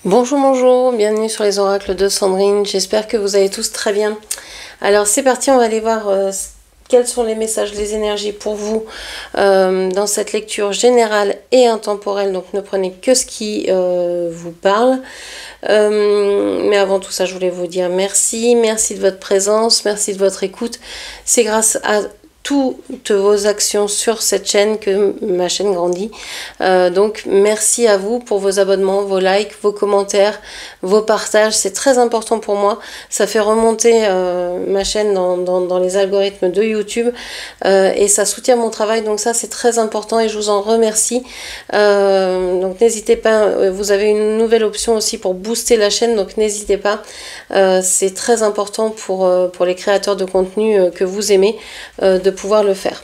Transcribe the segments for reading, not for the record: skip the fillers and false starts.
Bonjour, bonjour, bienvenue sur les oracles de Sandrine, j'espère que vous allez tous très bien. Alors c'est parti, on va aller voir quels sont les messages, les énergies pour vous dans cette lecture générale et intemporelle, donc ne prenez que ce qui vous parle. Mais avant tout ça, je voulais vous dire merci de votre présence, merci de votre écoute. C'est grâce à toutes vos actions sur cette chaîne que ma chaîne grandit. Donc merci à vous pour vos abonnements, vos likes, vos commentaires, vos partages. C'est très important pour moi. Ça fait remonter ma chaîne dans les algorithmes de YouTube et ça soutient mon travail. Donc ça c'est très important et je vous en remercie. Donc n'hésitez pas, vous avez une nouvelle option aussi pour booster la chaîne, donc n'hésitez pas. C'est très important pour les créateurs de contenu que vous aimez de pouvoir le faire.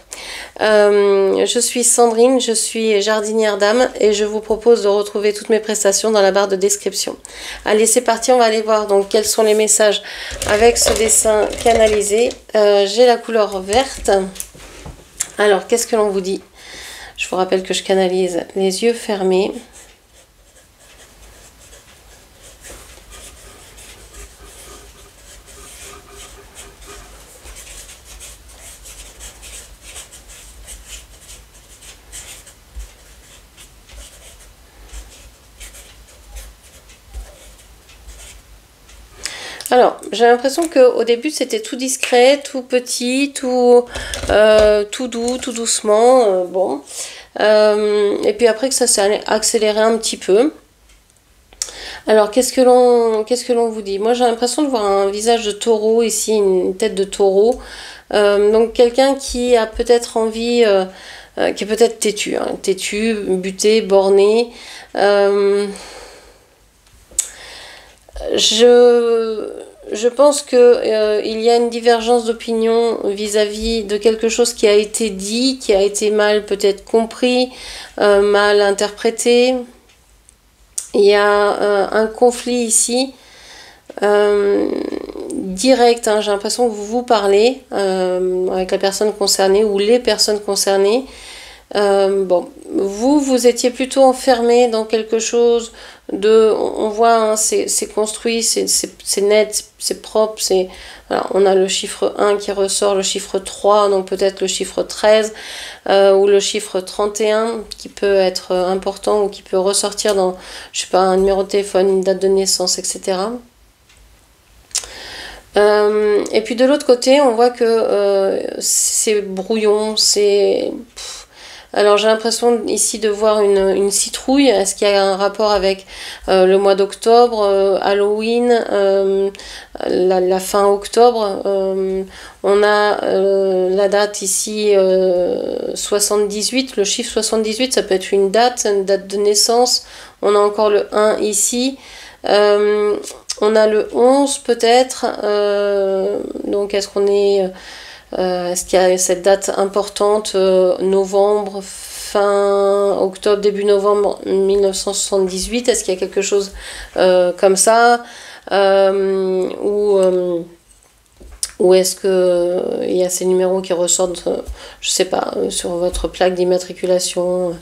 Je suis Sandrine, je suis jardinière d'âme et je vous propose de retrouver toutes mes prestations dans la barre de description. Allez, c'est parti, on va aller voir donc quels sont les messages avec ce dessin canalisé. J'ai la couleur verte. Alors, qu'est-ce que l'on vous dit? Je vous rappelle que je canalise les yeux fermés. Alors, j'ai l'impression qu'au début, c'était tout discret, tout petit, tout doux, tout doucement. Bon. Et puis après que ça s'est accéléré un petit peu. Alors, qu'est-ce que l'on vous dit? Moi, j'ai l'impression de voir un visage de taureau ici, une tête de taureau. Donc, quelqu'un qui a peut-être envie, qui est peut-être têtu, hein, têtu, buté, borné. Je pense que il y a une divergence d'opinion vis-à-vis de quelque chose qui a été dit, qui a été mal peut-être compris, mal interprété. Il y a un conflit ici direct, hein, j'ai l'impression que vous parlez avec la personne concernée ou les personnes concernées. Bon, vous étiez plutôt enfermé dans quelque chose de, on voit, hein, c'est construit, c'est net, c'est propre, voilà, on a le chiffre 1 qui ressort, le chiffre 3, donc peut-être le chiffre 13 ou le chiffre 31 qui peut être important ou qui peut ressortir dans, je sais pas, un numéro de téléphone, une date de naissance, etc. Et puis de l'autre côté, on voit que c'est brouillon, c'est... Alors j'ai l'impression ici de voir une citrouille. Est-ce qu'il y a un rapport avec le mois d'octobre, Halloween, la fin octobre? On a la date ici 78, le chiffre 78, ça peut être une date de naissance. On a encore le 1 ici. On a le 11 peut-être. Donc est-ce qu'on est... est-ce qu'il y a cette date importante, novembre, fin octobre, début novembre 1978? Est-ce qu'il y a quelque chose comme ça ou est-ce que il y a ces numéros qui ressortent, je sais pas, sur votre plaque d'immatriculation,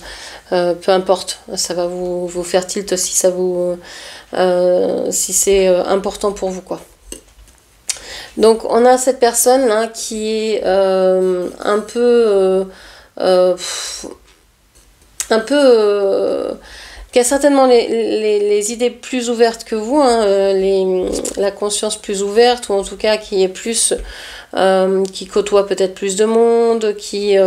peu importe, ça va vous faire tilt si ça vous, si c'est important pour vous, quoi. Donc on a cette personne là qui est un peu qui a certainement les idées plus ouvertes que vous, hein, la conscience plus ouverte, ou en tout cas qui est plus qui côtoie peut-être plus de monde, qui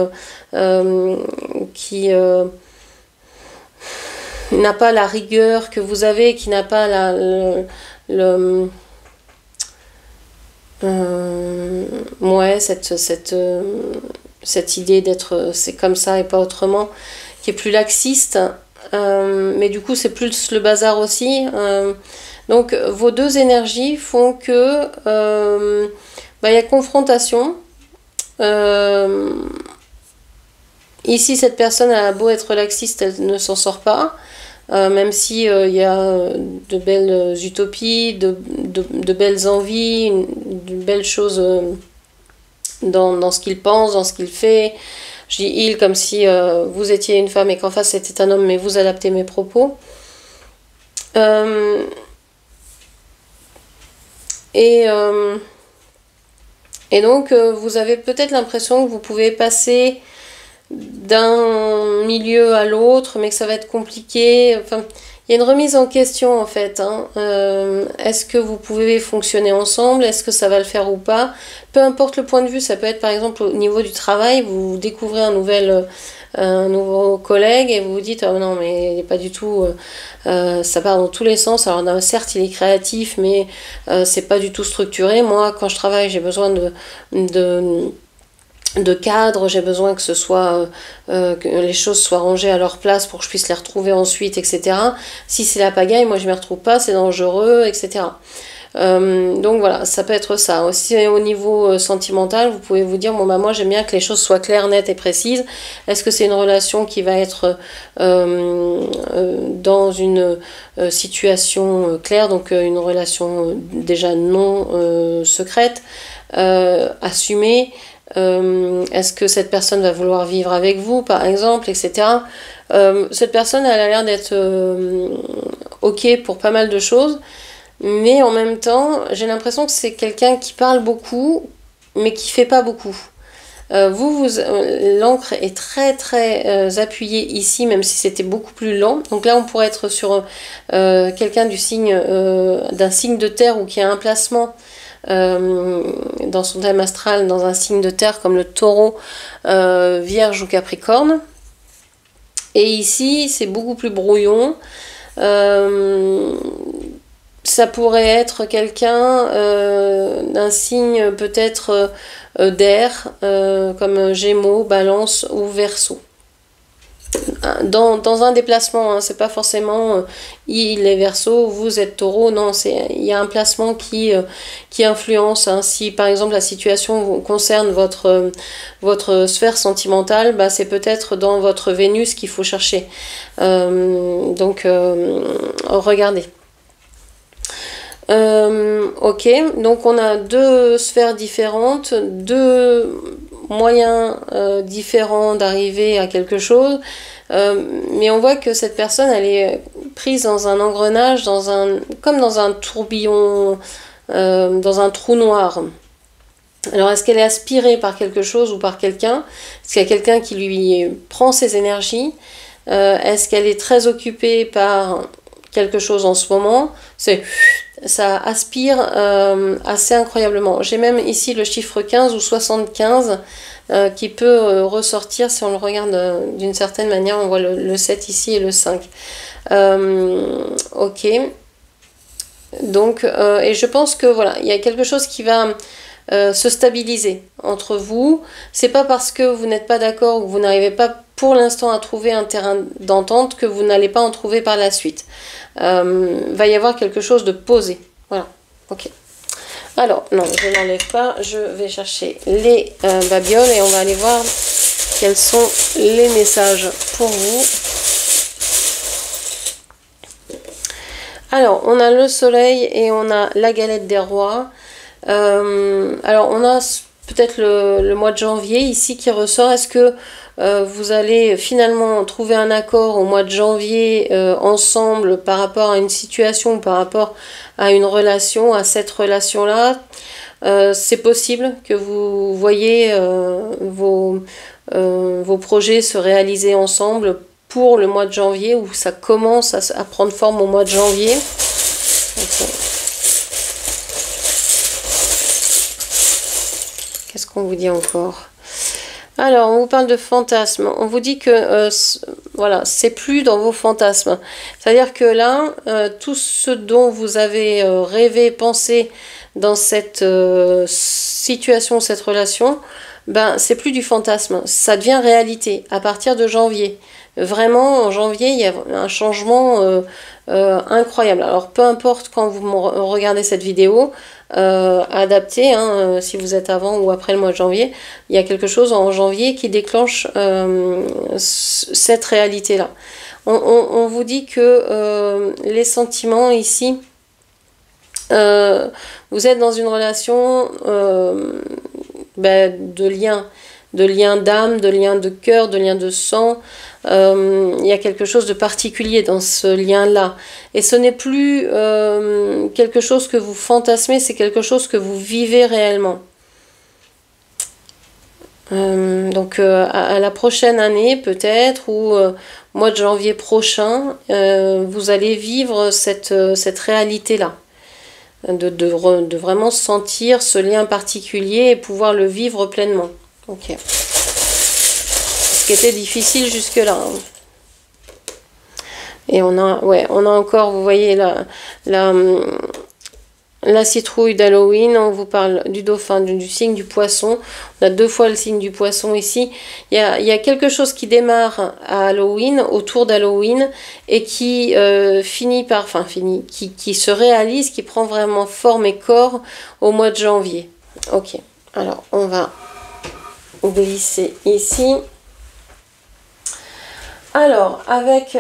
n'a pas la rigueur que vous avez, qui n'a pas ouais, cette idée d'être c'est comme ça et pas autrement, qui est plus laxiste, mais du coup c'est plus le bazar aussi. Donc vos deux énergies font que il y a confrontation. Ici cette personne a beau être laxiste, elle ne s'en sort pas. Même si il y a de belles utopies, de belles envies, de belles choses dans ce qu'il pense, dans ce qu'il fait. Je dis il comme si vous étiez une femme et qu'en face c'était un homme, mais vous adaptez mes propos. Et donc, vous avez peut-être l'impression que vous pouvez passer d'un milieu à l'autre, mais que ça va être compliqué. Enfin, il y a une remise en question en fait. Hein. Est-ce que vous pouvez fonctionner ensemble? Est-ce que ça va le faire ou pas? Peu importe le point de vue, ça peut être par exemple au niveau du travail, vous découvrez un nouveau collègue et vous vous dites oh non mais il n'est pas du tout ça part dans tous les sens. Alors non, certes il est créatif mais c'est pas du tout structuré. Moi quand je travaille j'ai besoin de cadre, j'ai besoin que ce soit que les choses soient rangées à leur place pour que je puisse les retrouver ensuite, etc. Si c'est la pagaille, moi je ne m'y retrouve pas, c'est dangereux, etc. Donc voilà, ça peut être ça. Aussi au niveau sentimental, vous pouvez vous dire bon bah moi j'aime bien que les choses soient claires, nettes et précises. Est-ce que c'est une relation qui va être dans une situation claire, donc une relation déjà non secrète, assumée? Est-ce que cette personne va vouloir vivre avec vous, par exemple, etc. Cette personne, elle a l'air d'être ok pour pas mal de choses, mais en même temps, j'ai l'impression que c'est quelqu'un qui parle beaucoup, mais qui fait pas beaucoup. L'encre est très très appuyée ici, même si c'était beaucoup plus lent. Donc là, on pourrait être sur quelqu'un d'un signe de terre ou qui a un placement dans son thème astral dans un signe de terre comme le taureau, vierge ou capricorne. Et ici c'est beaucoup plus brouillon. Ça pourrait être quelqu'un d'un signe peut-être d'air comme Gémeaux, Balance ou Verseau. Dans un déplacement, hein, c'est pas forcément il est Verseau, vous êtes Taureau, non, il y a un placement qui influence. Hein. Si par exemple la situation concerne votre sphère sentimentale, bah, c'est peut-être dans votre Vénus qu'il faut chercher. Donc regardez. Ok, donc on a deux sphères différentes, deux moyens différents d'arriver à quelque chose, mais on voit que cette personne elle est prise dans un engrenage, comme dans un tourbillon, dans un trou noir. Alors est-ce qu'elle est aspirée par quelque chose ou par quelqu'un? Est-ce qu'il y a quelqu'un qui lui prend ses énergies? Est-ce qu'elle est très occupée par quelque chose en ce moment? Ça aspire assez incroyablement. J'ai même ici le chiffre 15 ou 75 qui peut ressortir si on le regarde d'une certaine manière. On voit le 7 ici et le 5. Ok. Donc, et je pense que voilà, il y a quelque chose qui va se stabiliser entre vous. C'est pas parce que vous n'êtes pas d'accord ou que vous n'arrivez pas pour l'instant à trouver un terrain d'entente que vous n'allez pas en trouver par la suite. Va y avoir quelque chose de posé. Voilà, ok. Alors, non, je n'enlève pas, je vais chercher les babioles et on va aller voir quels sont les messages pour vous. Alors, on a le soleil et on a la galette des rois. Alors, on a peut-être le mois de janvier ici qui ressort. Est-ce que vous allez finalement trouver un accord au mois de janvier ensemble par rapport à une situation, par rapport à une relation, à cette relation-là? C'est possible que vous voyez vos projets se réaliser ensemble pour le mois de janvier, où ça commence à prendre forme au mois de janvier. Okay. Qu'est-ce qu'on vous dit encore? Alors, on vous parle de fantasmes. On vous dit que voilà, c'est plus dans vos fantasmes. C'est-à-dire que là, tout ce dont vous avez rêvé, pensé dans cette situation, cette relation, ben c'est plus du fantasme. Ça devient réalité à partir de janvier. Vraiment, en janvier, il y a un changement incroyable. Alors, peu importe quand vous regardez cette vidéo, adapté, hein, si vous êtes avant ou après le mois de janvier, il y a quelque chose en janvier qui déclenche cette réalité-là. On vous dit que les sentiments ici, vous êtes dans une relation de lien de lien d'âme, de lien de cœur, de lien de sang. Il y a quelque chose de particulier dans ce lien-là. Et ce n'est plus quelque chose que vous fantasmez, c'est quelque chose que vous vivez réellement. Donc à la prochaine année peut-être, ou mois de janvier prochain, vous allez vivre cette réalité-là. De vraiment sentir ce lien particulier et pouvoir le vivre pleinement. Ok. Ce qui était difficile jusque-là. Hein. Et on a encore, vous voyez, la citrouille d'Halloween. On vous parle du dauphin, du signe du poisson. On a 2 fois le signe du poisson ici. Il y a quelque chose qui démarre à Halloween, autour d'Halloween, et qui qui se réalise, qui prend vraiment forme et corps au mois de janvier. Ok, alors on va glisser ici. Alors, avec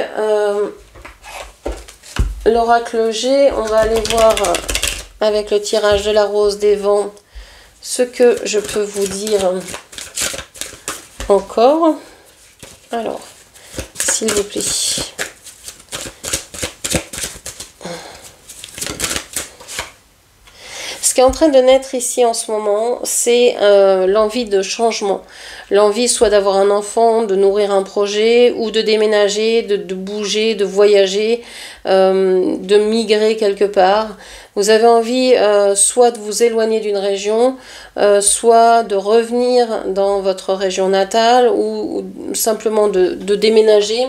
l'oracle G, on va aller voir avec le tirage de la rose des vents ce que je peux vous dire encore. Alors, s'il vous plaît. Ce qui est en train de naître ici en ce moment, c'est l'envie de changement. L'envie soit d'avoir un enfant, de nourrir un projet, ou de déménager, de bouger, de voyager, de migrer quelque part. Vous avez envie soit de vous éloigner d'une région, soit de revenir dans votre région natale, ou simplement de déménager.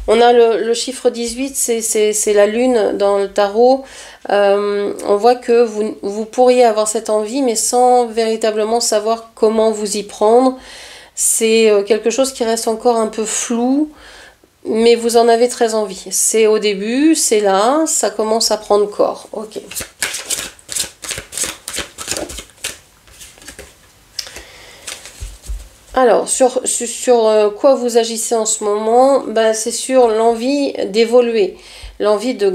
On a le chiffre 18, c'est la lune dans le tarot. On voit que vous pourriez avoir cette envie, mais sans véritablement savoir comment vous y prendre. C'est quelque chose qui reste encore un peu flou, mais vous en avez très envie. C'est au début, c'est là, ça commence à prendre corps. Ok. Alors, sur quoi vous agissez en ce moment, ben, c'est sur l'envie d'évoluer, l'envie de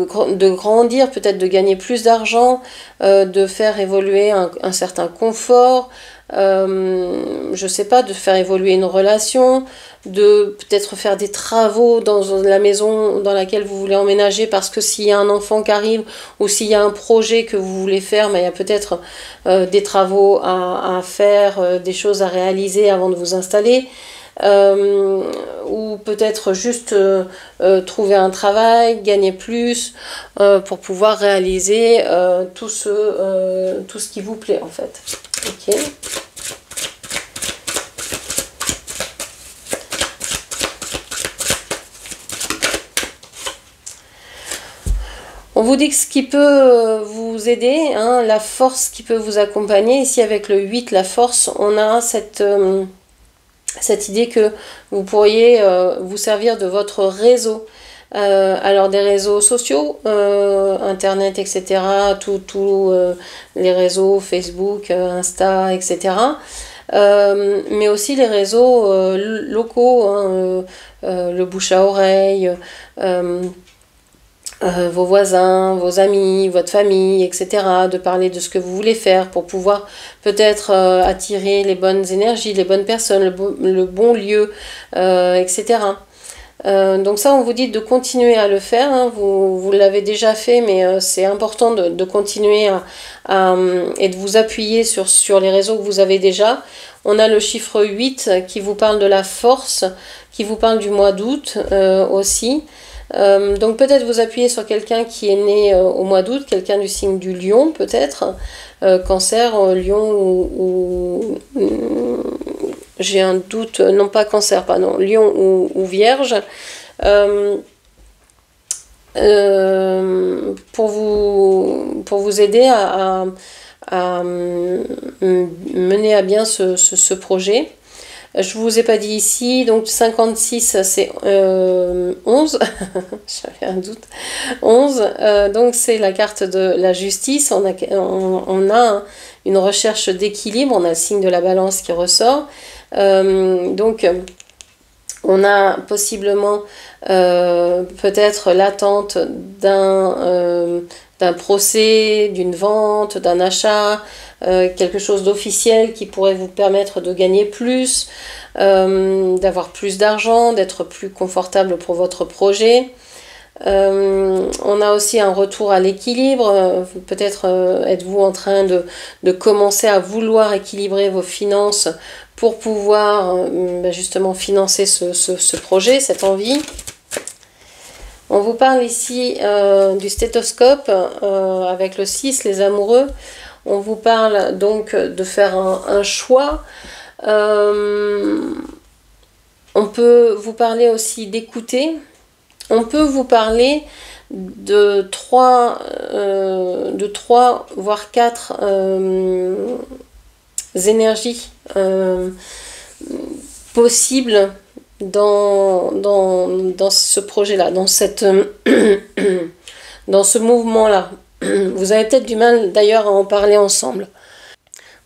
grandir, peut-être de gagner plus d'argent, de faire évoluer un certain confort, je sais pas, de faire évoluer une relation, de peut-être faire des travaux dans la maison dans laquelle vous voulez emménager, parce que s'il y a un enfant qui arrive ou s'il y a un projet que vous voulez faire, mais il y a peut-être des travaux à faire, des choses à réaliser avant de vous installer. Ou peut-être juste trouver un travail, gagner plus pour pouvoir réaliser tout ce qui vous plaît en fait. Ok. On vous dit que ce qui peut vous aider, hein, la force qui peut vous accompagner, ici avec le 8, la force, on a cette idée que vous pourriez vous servir de votre réseau. Alors des réseaux sociaux, Internet, etc., tous les réseaux, Facebook, Insta, etc., mais aussi les réseaux locaux, hein, le bouche à oreille, vos voisins, vos amis, votre famille, etc., de parler de ce que vous voulez faire pour pouvoir peut-être attirer les bonnes énergies, les bonnes personnes, le bon lieu, etc. Donc ça, on vous dit de continuer à le faire, hein. Vous l'avez déjà fait, mais c'est important de continuer et de vous appuyer sur les réseaux que vous avez déjà. On a le chiffre 8 qui vous parle de la force, qui vous parle du mois d'août aussi. Donc peut-être vous appuyez sur quelqu'un qui est né au mois d'août, quelqu'un du signe du lion peut-être, cancer, lion ou j'ai un doute, non pas cancer, pardon, lion ou vierge, pour vous aider à mener à bien ce projet. Je vous ai pas dit ici, donc 56 c'est 11, j'avais un doute, 11, donc c'est la carte de la justice, on a une recherche d'équilibre, on a le signe de la balance qui ressort, donc on a possiblement peut-être l'attente d'un procès, d'une vente, d'un achat, quelque chose d'officiel qui pourrait vous permettre de gagner plus, d'avoir plus d'argent, d'être plus confortable pour votre projet. On a aussi un retour à l'équilibre. Peut-être êtes-vous en train de commencer à vouloir équilibrer vos finances pour pouvoir justement financer ce projet, cette envie. On vous parle ici du stéthoscope avec le 6, les amoureux. On vous parle donc de faire un choix. On peut vous parler aussi d'écouter. On peut vous parler de 3 voire 4 énergies possibles dans ce projet-là, dans ce mouvement-là. Vous avez peut-être du mal d'ailleurs à en parler ensemble.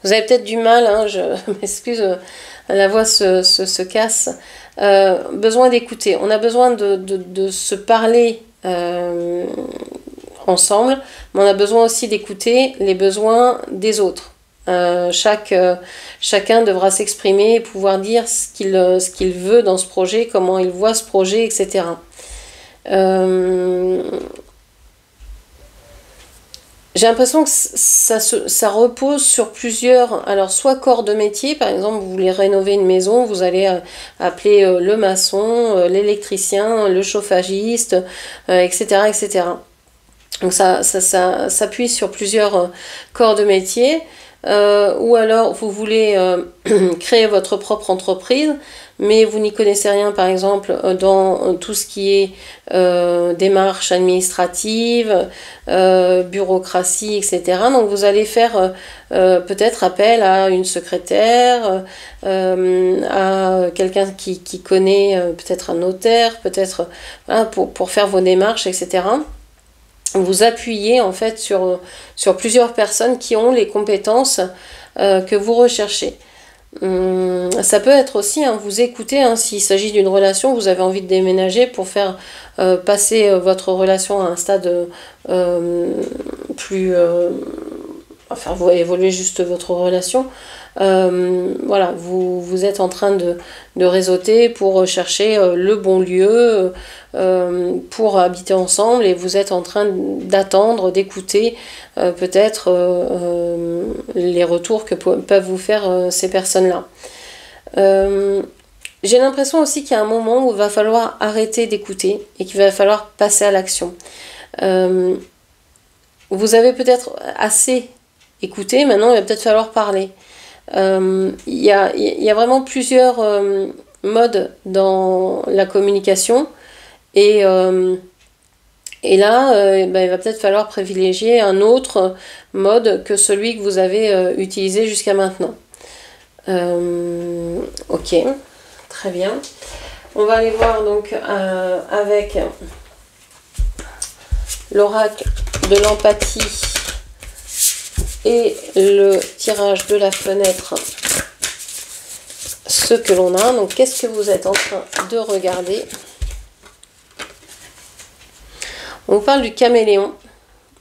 Vous avez peut-être du mal, hein, je m'excuse, la voix se casse. Besoin d'écouter. On a besoin de se parler ensemble, mais on a besoin aussi d'écouter les besoins des autres. Chacun devra s'exprimer et pouvoir dire ce qu'il veut dans ce projet, comment il voit ce projet, etc. J'ai l'impression que ça repose sur plusieurs, alors soit corps de métier, par exemple vous voulez rénover une maison, vous allez appeler le maçon, l'électricien, le chauffagiste, etc., etc. Donc ça s'appuie sur plusieurs corps de métier. Ou alors vous voulez créer votre propre entreprise, mais vous n'y connaissez rien, par exemple, dans tout ce qui est démarches administratives, bureaucratie, etc. Donc vous allez faire peut-être appel à une secrétaire, à quelqu'un qui connaît, peut-être un notaire, peut-être voilà, pour faire vos démarches, etc. Vous appuyez en fait sur plusieurs personnes qui ont les compétences que vous recherchez. Ça peut être aussi, hein, vous écoutez, hein, s'il s'agit d'une relation, vous avez envie de déménager pour faire passer votre relation à un stade plus... faire évoluer juste votre relation. Voilà, vous êtes en train de réseauter pour chercher le bon lieu pour habiter ensemble, et vous êtes en train d'attendre, d'écouter peut-être les retours que peuvent vous faire ces personnes-là. J'ai l'impression aussi qu'il y a un moment où il va falloir arrêter d'écouter et qu'il va falloir passer à l'action. Vous avez peut-être assez écouté, maintenant il va peut-être falloir parler. Il y a vraiment plusieurs modes dans la communication, et là il va peut-être falloir privilégier un autre mode que celui que vous avez utilisé jusqu'à maintenant. Ok, très bien. On va aller voir donc avec l'oracle de l'empathie et le tirage de la fenêtre, ce que l'on a. Donc qu'est-ce que vous êtes en train de regarder? On vous parle du caméléon.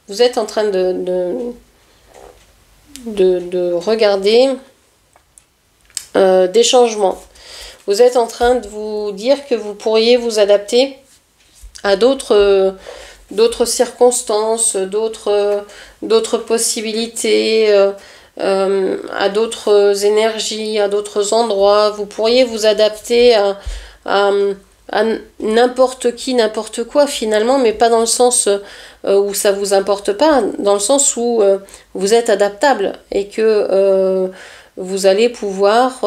Vous êtes en train de regarder des changements. Vous êtes en train de vous dire que vous pourriez vous adapter à d'autres circonstances, d'autres possibilités, à d'autres énergies, à d'autres endroits. Vous pourriez vous adapter à n'importe qui, n'importe quoi finalement, mais pas dans le sens où ça vous importe pas, dans le sens où vous êtes adaptable et que vous allez pouvoir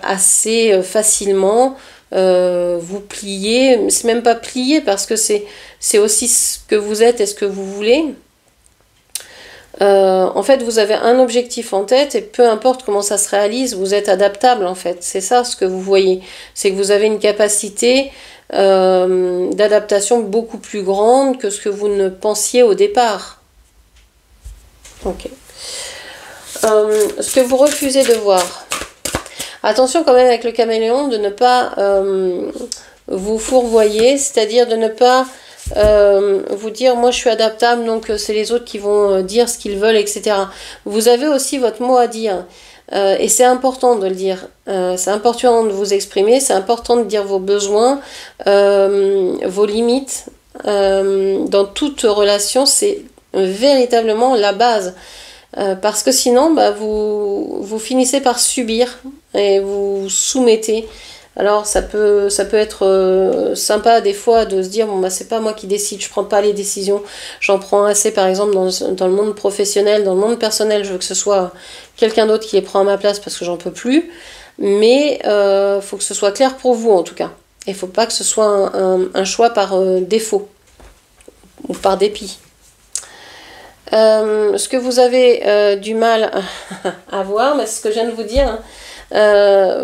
assez facilement vous plier. C'est même pas plier, parce que c'est aussi ce que vous êtes et ce que vous voulez. En fait, vous avez un objectif en tête, et peu importe comment ça se réalise, vous êtes adaptable en fait. C'est ça ce que vous voyez. C'est que vous avez une capacité d'adaptation beaucoup plus grande que ce que vous ne pensiez au départ. Ok. Ce que vous refusez de voir. Attention quand même avec le caméléon de ne pas vous fourvoyer, c'est-à-dire de ne pas vous dire moi je suis adaptable, donc c'est les autres qui vont dire ce qu'ils veulent, etc. Vous avez aussi votre mot à dire. Et c'est important de le dire, c'est important de vous exprimer, c'est important de dire vos besoins, vos limites. Dans toute relation, c'est véritablement la base. Parce que sinon, bah, vous finissez par subir et vous soumettez. Alors ça peut être sympa des fois de se dire bon bah c'est pas moi qui décide, je prends pas les décisions, j'en prends assez par exemple dans le monde professionnel, dans le monde personnel, je veux que ce soit quelqu'un d'autre qui les prend à ma place parce que j'en peux plus, mais faut que ce soit clair pour vous en tout cas, et faut pas que ce soit un choix par défaut ou par dépit. Ce que vous avez du mal à voir, mais c'est ce que je viens de vous dire, hein,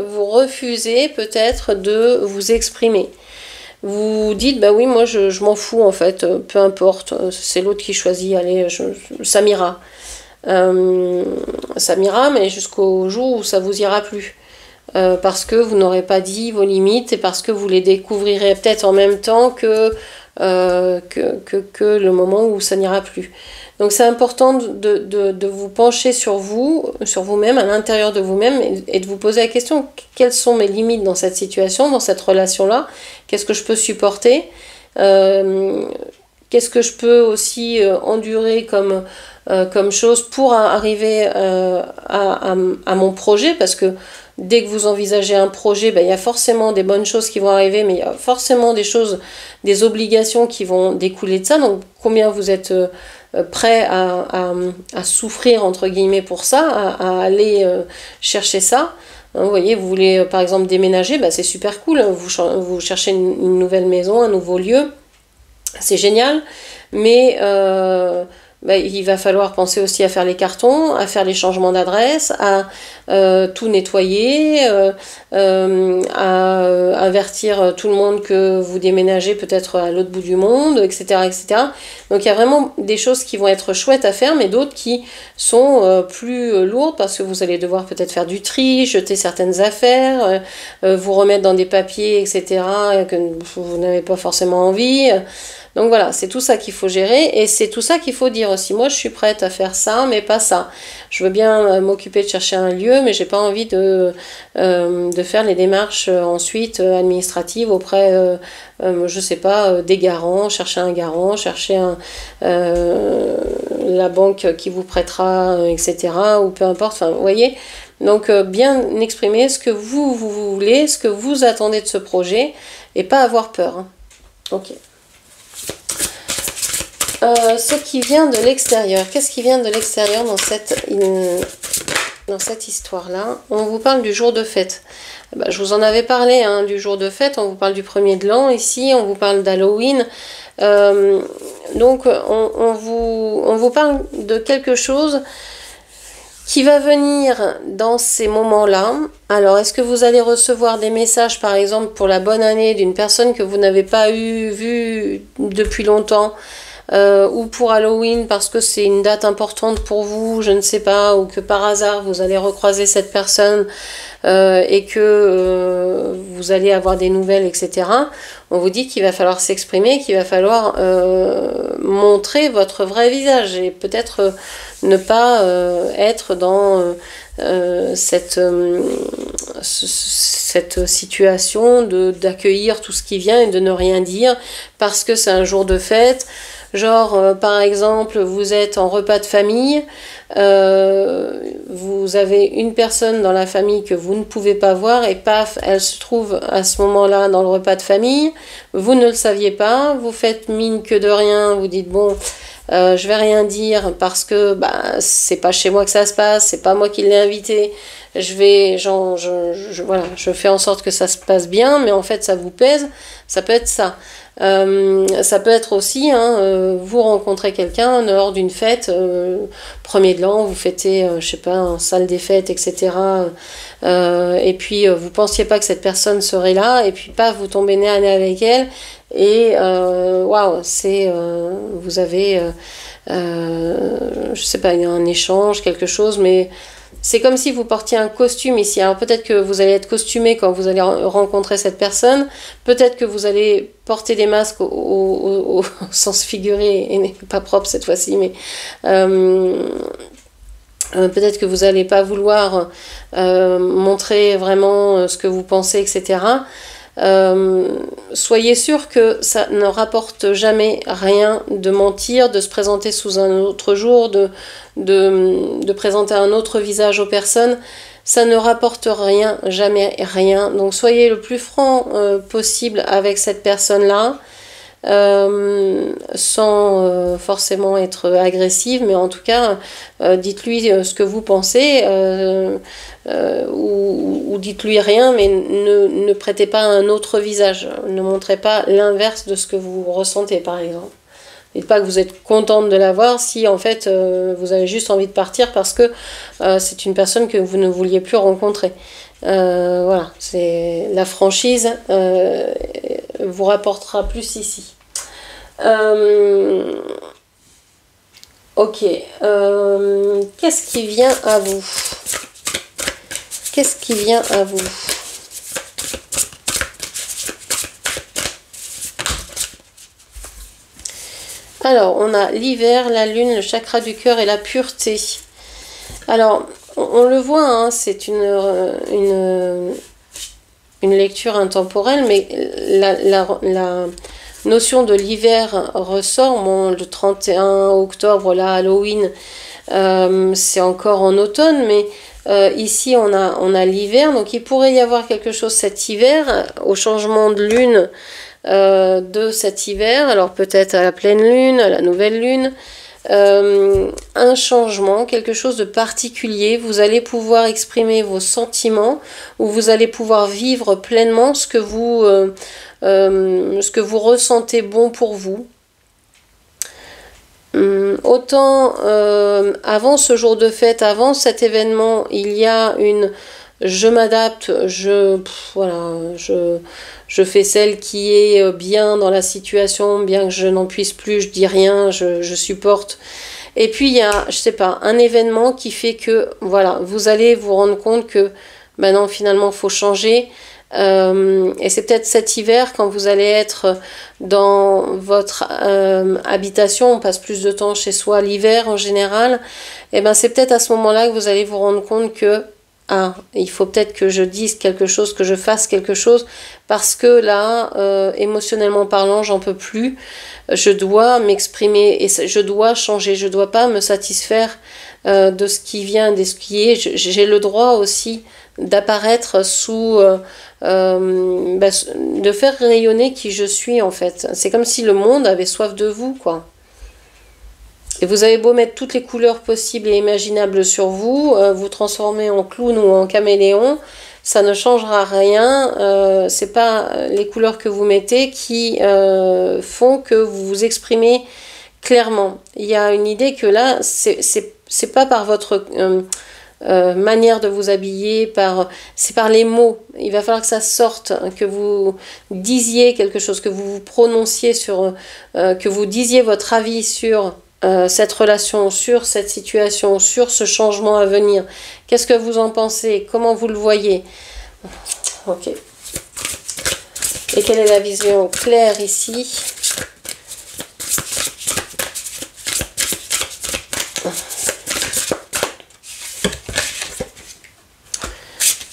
vous refusez peut-être de vous exprimer. Vous dites, bah oui, moi je m'en fous en fait, peu importe, c'est l'autre qui choisit, allez, ça m'ira. Ça m'ira, mais jusqu'au jour où ça vous ira plus. Parce que vous n'aurez pas dit vos limites et parce que vous les découvrirez peut-être en même temps que le moment où ça n'ira plus. Donc c'est important de vous pencher sur vous-même, à l'intérieur de vous-même, et de vous poser la question, quelles sont mes limites dans cette situation, dans cette relation-là? Qu'est-ce que je peux supporter? Qu'est-ce que je peux aussi endurer comme chose pour arriver à mon projet? Parce que dès que vous envisagez un projet, ben, il y a forcément des bonnes choses qui vont arriver, mais il y a forcément des choses, des obligations qui vont découler de ça. Donc combien vous êtes prêt à souffrir entre guillemets pour ça, à aller chercher ça. Vous voyez, vous voulez par exemple déménager, ben, c'est super cool, vous cherchez une nouvelle maison, un nouveau lieu, c'est génial, mais bah, il va falloir penser aussi à faire les cartons, à faire les changements d'adresse, à tout nettoyer, à avertir tout le monde que vous déménagez peut-être à l'autre bout du monde, etc., etc. Donc il y a vraiment des choses qui vont être chouettes à faire, mais d'autres qui sont plus lourdes parce que vous allez devoir peut-être faire du tri, jeter certaines affaires, vous remettre dans des papiers, etc., que vous n'avez pas forcément envie. Donc voilà, c'est tout ça qu'il faut gérer et c'est tout ça qu'il faut dire aussi. Moi, je suis prête à faire ça, mais pas ça. Je veux bien m'occuper de chercher un lieu, mais j'ai pas envie de faire les démarches ensuite administratives auprès, je sais pas, des garants, chercher un garant, chercher la banque qui vous prêtera, etc. ou peu importe. Enfin, vous voyez. Donc bien exprimer ce que vous voulez, ce que vous attendez de ce projet et pas avoir peur. Hein. Ok. Ce qui vient de l'extérieur. Qu'est-ce qui vient de l'extérieur dans cette histoire-là? On vous parle du jour de fête. Ben, je vous en avais parlé hein, du jour de fête. On vous parle du 1er de l'an ici. On vous parle d'Halloween. Donc on vous parle de quelque chose qui va venir dans ces moments-là. Alors, est-ce que vous allez recevoir des messages, par exemple, pour la bonne année d'une personne que vous n'avez pas vue depuis longtemps, ou pour Halloween parce que c'est une date importante pour vous, je ne sais pas, ou que par hasard vous allez recroiser cette personne et que vous allez avoir des nouvelles, etc. On vous dit qu'il va falloir s'exprimer, qu'il va falloir montrer votre vrai visage et peut-être ne pas être dans cette situation d'accueillir tout ce qui vient et de ne rien dire parce que c'est un jour de fête. Genre, par exemple, vous êtes en repas de famille, vous avez une personne dans la famille que vous ne pouvez pas voir et paf, elle se trouve à ce moment-là dans le repas de famille. Vous ne le saviez pas, vous faites mine que de rien, vous dites bon, je vais rien dire parce que bah, c'est pas chez moi que ça se passe, c'est pas moi qui l'ai invité. Voilà, je fais en sorte que ça se passe bien, mais en fait ça vous pèse, ça peut être ça. Ça peut être aussi, hein, vous rencontrez quelqu'un lors d'une fête, 1er de l'an, vous fêtez, je sais pas, un salle des fêtes, etc. Et puis vous pensiez pas que cette personne serait là, et puis paf, vous tombez nez à nez avec elle, et waouh, vous avez, je sais pas, il y a un échange, quelque chose, mais c'est comme si vous portiez un costume ici. Alors peut-être que vous allez être costumé quand vous allez rencontrer cette personne. Peut-être que vous allez porter des masques au sens figuré et pas propre cette fois-ci, mais peut-être que vous n'allez pas vouloir montrer vraiment ce que vous pensez, etc. Soyez sûr que ça ne rapporte jamais rien de mentir, de se présenter sous un autre jour, de présenter un autre visage aux personnes. Ça ne rapporte rien, jamais rien. Donc soyez le plus franc possible avec cette personne-là. Sans forcément être agressive, mais en tout cas, dites-lui ce que vous pensez, ou dites-lui rien, mais ne prêtez pas un autre visage. Ne montrez pas l'inverse de ce que vous ressentez, par exemple. Dites pas que vous êtes contente de la voir si en fait vous avez juste envie de partir parce que c'est une personne que vous ne vouliez plus rencontrer. Voilà, c'est la franchise vous rapportera plus ici. Ok, qu'est-ce qui vient à vous? Qu'est-ce qui vient à vous? Alors, on a l'hiver, la lune, le chakra du cœur et la pureté. Alors, on le voit, hein, c'est une lecture intemporelle, mais la notion de l'hiver ressort. Bon, le 31 octobre, là, Halloween, c'est encore en automne, mais ici on a l'hiver, donc il pourrait y avoir quelque chose cet hiver, au changement de lune de cet hiver, alors peut-être à la pleine lune, à la nouvelle lune, un changement, quelque chose de particulier. Vous allez pouvoir exprimer vos sentiments, ou vous allez pouvoir vivre pleinement ce que vous ressentez bon pour vous. Autant avant ce jour de fête, avant cet événement, il y a je m'adapte, voilà, je fais celle qui est bien dans la situation, bien que je n'en puisse plus, je dis rien, je supporte. Et puis il y a, je sais pas, un événement qui fait que, voilà, vous allez vous rendre compte que, ben non, finalement, il faut changer. Et c'est peut-être cet hiver, quand vous allez être dans votre habitation, on passe plus de temps chez soi l'hiver en général, et ben c'est peut-être à ce moment-là que vous allez vous rendre compte que il faut peut-être que je dise quelque chose, que je fasse quelque chose, parce que là, émotionnellement parlant, j'en peux plus. Je dois m'exprimer et je dois changer. Je dois pas me satisfaire de ce qui vient, de ce qui est. J'ai le droit aussi d'apparaître sous, de faire rayonner qui je suis en fait. C'est comme si le monde avait soif de vous, quoi. Et vous avez beau mettre toutes les couleurs possibles et imaginables sur vous, vous transformer en clown ou en caméléon, ça ne changera rien. C'est pas les couleurs que vous mettez qui font que vous vous exprimez clairement. Il y a une idée que là, c'est pas par votre manière de vous habiller, c'est par les mots. Il va falloir que ça sorte, que vous disiez quelque chose, que vous vous prononciez que vous disiez votre avis sur cette relation, sur cette situation, sur ce changement à venir. Qu'est-ce que vous en pensez? Comment vous le voyez? Ok. Et quelle est la vision claire ici?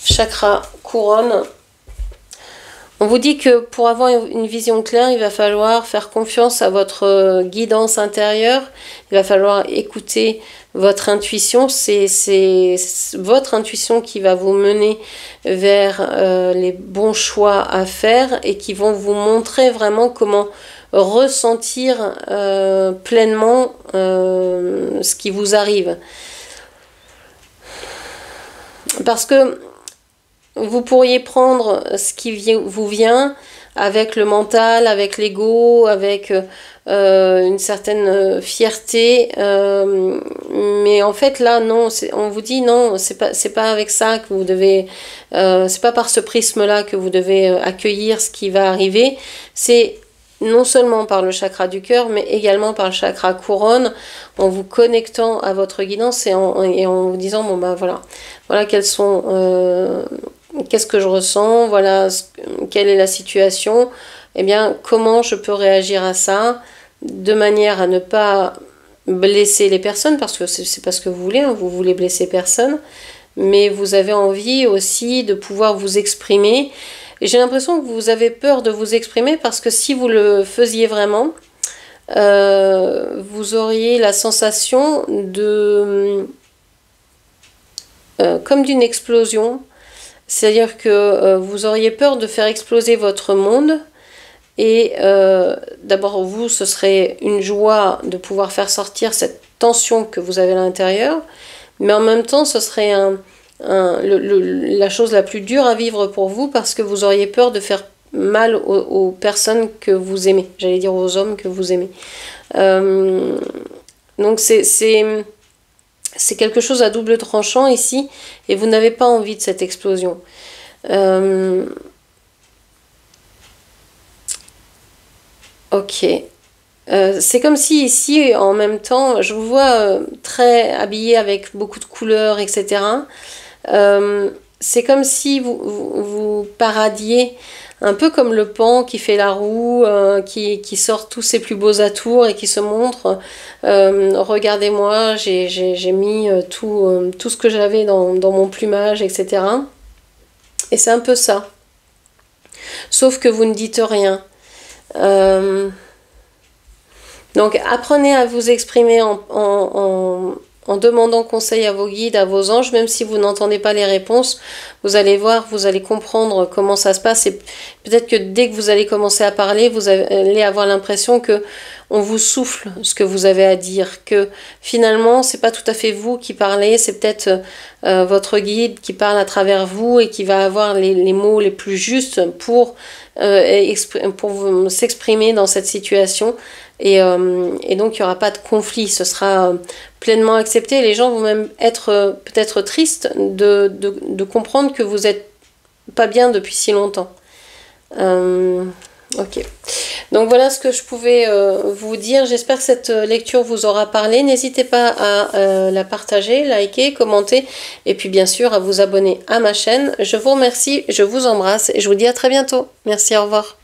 Chakra couronne. On vous dit que pour avoir une vision claire, il va falloir faire confiance à votre guidance intérieure. Il va falloir écouter votre intuition. C'est votre intuition qui va vous mener vers les bons choix à faire et qui vont vous montrer vraiment comment ressentir pleinement ce qui vous arrive. Parce que vous pourriez prendre ce qui vous vient avec le mental, avec l'ego, avec une certaine fierté, mais en fait là non, on vous dit non, c'est pas avec ça que vous devez, c'est pas par ce prisme là que vous devez accueillir ce qui va arriver. C'est non seulement par le chakra du cœur, mais également par le chakra couronne, en vous connectant à votre guidance et en vous disant, bon bah voilà quels sont, qu'est-ce que je ressens, voilà quelle est la situation, et bien comment je peux réagir à ça, de manière à ne pas blesser les personnes, parce que c'est pas ce que vous voulez, hein, vous voulez blesser personne, mais vous avez envie aussi de pouvoir vous exprimer. Et j'ai l'impression que vous avez peur de vous exprimer parce que si vous le faisiez vraiment, vous auriez la sensation de comme d'une explosion. C'est-à-dire que vous auriez peur de faire exploser votre monde. Et d'abord, vous, ce serait une joie de pouvoir faire sortir cette tension que vous avez à l'intérieur. Mais en même temps, ce serait la chose la plus dure à vivre pour vous parce que vous auriez peur de faire mal aux personnes que vous aimez. J'allais dire aux hommes que vous aimez. Donc c'est quelque chose à double tranchant ici et vous n'avez pas envie de cette explosion. Ok. C'est comme si ici, en même temps, je vous vois très habillé avec beaucoup de couleurs, etc. C'est comme si vous paradiez, un peu comme le pan qui fait la roue, qui sort tous ses plus beaux atours et qui se montre. Regardez-moi, j'ai mis tout ce que j'avais dans mon plumage, etc. Et c'est un peu ça. Sauf que vous ne dites rien. Donc apprenez à vous exprimer en demandant conseil à vos guides, à vos anges, même si vous n'entendez pas les réponses, vous allez voir, vous allez comprendre comment ça se passe et peut-être que dès que vous allez commencer à parler, vous allez avoir l'impression que on vous souffle ce que vous avez à dire, que finalement c'est pas tout à fait vous qui parlez, c'est peut-être votre guide qui parle à travers vous et qui va avoir les mots les plus justes pour s'exprimer dans cette situation. Et donc il n'y aura pas de conflit, ce sera pleinement accepté. Les gens vont même être peut-être tristes de comprendre que vous n'êtes pas bien depuis si longtemps. Ok. Donc voilà ce que je pouvais vous dire. J'espère que cette lecture vous aura parlé. N'hésitez pas à la partager, liker, commenter et puis bien sûr à vous abonner à ma chaîne. Je vous remercie, je vous embrasse et je vous dis à très bientôt. Merci, au revoir.